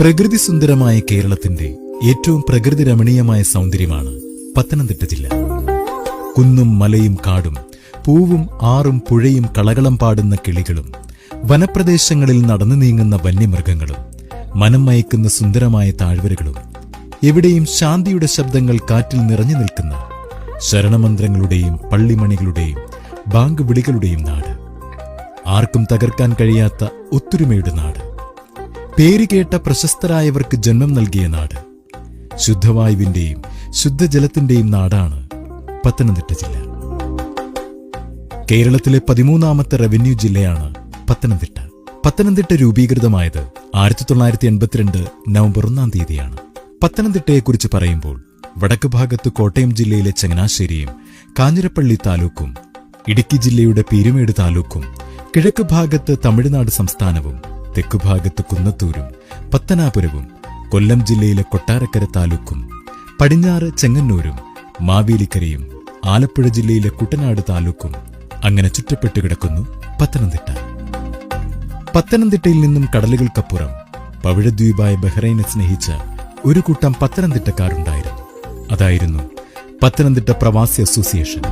പ്രകൃതി സുന്ദരമായ കേരളത്തിന്റെ ഏറ്റവും പ്രകൃതി രമണീയമായ സൗന്ദര്യമാണ് പത്തനംതിട്ട ജില്ല. കുന്നും മലയും കാടും പൂവും ആറും പുഴയും കളകളം പാടുന്ന കിളികളും വനപ്രദേശങ്ങളിൽ നടന്നു നീങ്ങുന്ന വന്യമൃഗങ്ങളും മനം മയക്കുന്ന സുന്ദരമായ താഴ്വരകളും എവിടെയും ശാന്തിയുടെ ശബ്ദങ്ങൾ കാറ്റിൽ നിറഞ്ഞു നിൽക്കുന്ന ശരണമന്ത്രങ്ങളുടെയും പള്ളിമണികളുടെയും ബാങ്ക് വിളികളുടെയും നാട്, ആർക്കും തകർക്കാൻ കഴിയാത്ത ഒത്തൊരുമയുടെ നാട്, പേരുകേട്ട പ്രശസ്തരായവർക്ക് ജന്മം നൽകിയ നാട്, ശുദ്ധവായുവിന്റെയും ശുദ്ധജലത്തിന്റെയും നാടാണ് പത്തനംതിട്ട ജില്ല. കേരളത്തിലെ 13ാമത്തെ റവന്യൂ ജില്ലയാണ് പത്തനംതിട്ട. പത്തനംതിട്ട രൂപീകൃതമായത് 1982 നവംബർ 1-ാം തീയതിയാണ്. പത്തനംതിട്ടയെക്കുറിച്ച് പറയുമ്പോൾ വടക്ക് ഭാഗത്ത് കോട്ടയം ജില്ലയിലെ ചങ്ങനാശ്ശേരിയും കാഞ്ഞിരപ്പള്ളി താലൂക്കും, ഇടുക്കി ജില്ലയുടെ പീരുമേട് താലൂക്കും, കിഴക്ക് ഭാഗത്ത് തമിഴ്നാട് സംസ്ഥാനവും, തെക്കുഭാഗത്ത് കുന്നത്തൂരും പത്തനാപുരവും, കൊല്ലം ജില്ലയിലെ കൊട്ടാരക്കര താലൂക്കും, പടിഞ്ഞാറ് ചെങ്ങന്നൂരും മാവേലിക്കരയും, ആലപ്പുഴ ജില്ലയിലെ കുട്ടനാട് താലൂക്കും അങ്ങനെ ചുറ്റപ്പെട്ടു കിടക്കുന്നു പത്തനംതിട്ട. പത്തനംതിട്ടയിൽ നിന്നും കടലുകൾക്കപ്പുറം പവിഴദ്വീപായ ബഹ്റൈനെ സ്നേഹിച്ച ഒരു കൂട്ടം പത്തനംതിട്ടക്കാരുണ്ടായിരുന്നു. അതായിരുന്നു പത്തനംതിട്ട പ്രവാസി അസോസിയേഷൻ.